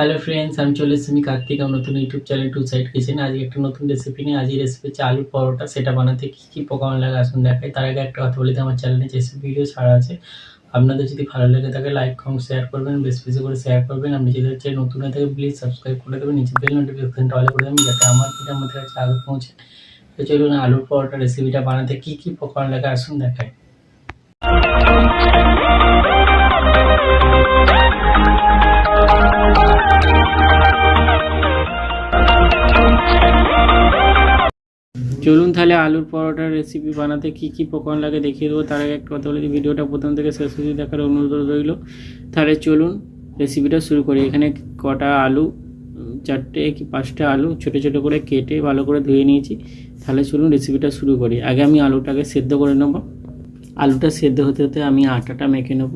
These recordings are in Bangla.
হ্যালো ফ্রেন্ডস, আমি চলে এসেছি কার্তিক আমার নতুন ইউটিউব চ্যানেল টু সাইড কিচেনে। আজকে একটা নতুন রেসিপি নিয়ে। আজকে রেসিপি হচ্ছে আলুর পরোটা। সেটা বানাতে কী কী উপকরণ লাগে আসুন দেখাই। তার আগে একটা কথা বলে দিই, আমার চ্যানেলে যেসব ভিডিও ছাড়া আছে আপনাদের যদি ভালো লেগে থাকে লাইক কমেন্ট শেয়ার করবেন, বেশি বেশি করে শেয়ার করবেন। আপনি যদি হচ্ছে নতুন হয়ে থাকে প্লিজ সাবস্ক্রাইব করে দেবেন, নিচে বেল নোটিফিকেশনটা অল করে দেবেন যাতে আমার ভিডিও আমাদের কাছে আগে পৌঁছে। তো চলুন আলুর পরোটা রেসিপিটা বানাতে কী কী উপকরণ লাগে আসুন দেখাই। চলুন তাহলে আলুর পরোটার রেসিপি বানাতে কী কী উপকরণ লাগে দেখিয়ে দেবো। তার আগে একটা কথা বলে দিই, ভিডিওটা প্রথম থেকে শেষ অবধি দেখার অনুরোধ রইল। তাহলে চলুন রেসিপিটা শুরু করি। এখানে কটা আলু, 4টে কি 5টা আলু ছোটো ছোটো করে কেটে ভালো করে ধুয়ে নিয়েছি। তাহলে চলুন রেসিপিটা শুরু করি। আগে আমি আলুটাকে সেদ্ধ করে নেব। আলুটা সেদ্ধ হতে হতে আমি আটাটা মেখে নেব।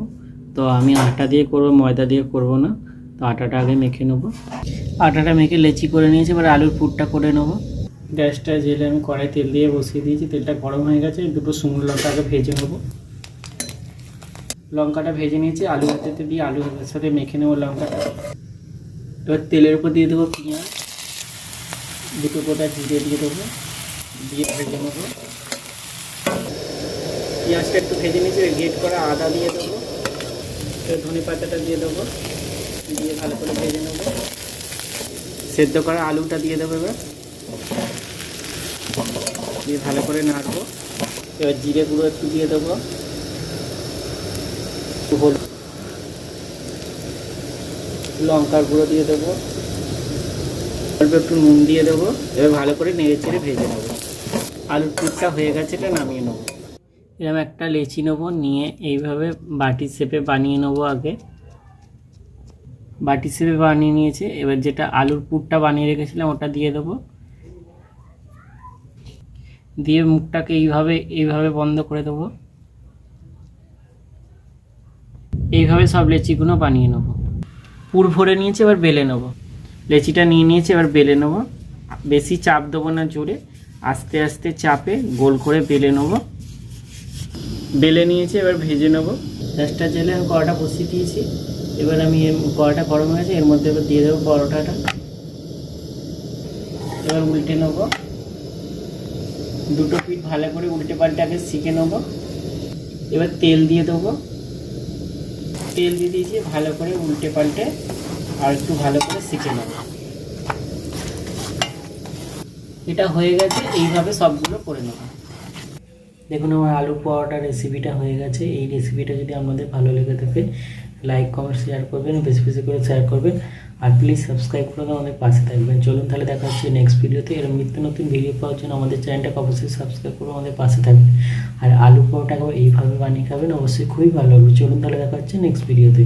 তো আমি আটা দিয়ে করব, ময়দা দিয়ে করব না। তো আটাটা আগে মেখে নেব। আটাটা মেখে লেচি করে নিয়েছি, এবার আলুর পুরটা করে নেব। গ্যাসটা জেলে আমি কড়াই তেল দিয়ে বসিয়ে দিয়েছি। তেলটা গরম হয়ে গেছে, দুটো শুকনো লঙ্কা আগে ভেজে নেব। লঙ্কাটা ভেজে নিয়েছি, আলু হাতে দিয়ে আলুর সাথে মেখে নেব লঙ্কাটা। এবার তেলের উপর দিয়ে দেবো পেঁয়াজ, দুটো গোটা জিরে দিয়ে দেবো, দিয়ে ভেজে নেব। পেঁয়াজটা একটু ভেজে নিয়েছি, গ্রেট করা আদা দিয়ে দেবো, ধনে পাতাটা দিয়ে দেবো, দিয়ে ভালো করে ভেজে নেব। সেদ্ধ করা আলুটা দিয়ে দেবো, এবার দিয়ে ভালো করে নাড়বো। এবার জিরে গুঁড়ো একটু দিয়ে দেবো, হলুদ, লঙ্কার গুঁড়ো দিয়ে দেবো, অল্প একটু নুন দিয়ে দেবো। এবার ভালো করে নেড়ে চেড়ে ভেজে নেবো। আলুর পুরটা হয়ে গেছে, এটা নামিয়ে নেবো। এরকম একটা লেচি নেবো, নিয়ে এইভাবে বাটি শেপে বানিয়ে নেবো। আগে বাটি শেপে বানিয়ে নিয়েছে, এবার যেটা আলুর পুরটা বানিয়ে রেখেছিলাম ওটা দিয়ে দেবো। দিয়ে মুখটাকে এইভাবে বন্ধ করে দেবো। এইভাবে সব লেচিগুলো বানিয়ে নেবো। পুর ভরে নিয়েছি, এবার বেলে নেবো। লেচিটা নিয়ে নিয়েছি, এবার বেলে নেবো। বেশি চাপ দেবো না, জোরে আস্তে আস্তে চাপে গোল করে বেলে নেবো। বেলে নিয়েছি, এবার ভেজে নেবো। গ্যাসটা জেলে আমি কড়াটা বসিয়ে দিয়েছি। এবার আমি কড়াটা গরম হয়ে গেছে, এর মধ্যে এবার দিয়ে দেবো পরোটাটা। এবার উল্টে নেবো। দুটো পিঠ ভালো করে উল্টে পাল্টে আগে শিখে নেবো। এবার তেল দিয়ে দেবো। তেল দিয়ে দিয়েছি, ভালো করে উল্টে পাল্টে আর একটু ভালো করে শিখে নেব। এটা হয়ে গেছে, এইভাবে সবগুলো করে নেব। দেখুন আমার আলু পরোটা রেসিপিটা হয়ে গেছে। এই রেসিপিটা যদি আপনাদের ভালো লেগে থাকে লাইক কমেন্ট শেয়ার করবেন, বেশি বেশি করে শেয়ার করবেন, আর প্লিজ সাবস্ক্রাইব করে আমাদের পাশে থাকবেন। চলুন তাহলে দেখা হচ্ছে নেক্সট ভিডিওতে। এরকম নিত্য নতুন ভিডিও পাওয়ার জন্য আমাদের চ্যানেলটাকে অবশ্যই সাবস্ক্রাইব করে আমাদের পাশে থাকবেন। আর আলু পরোটাকে এইভাবে বানিয়ে খাবেন, অবশ্যই খুবই ভালো লাগবে। চলুন তাহলে দেখা হচ্ছে নেক্সট ভিডিওতে।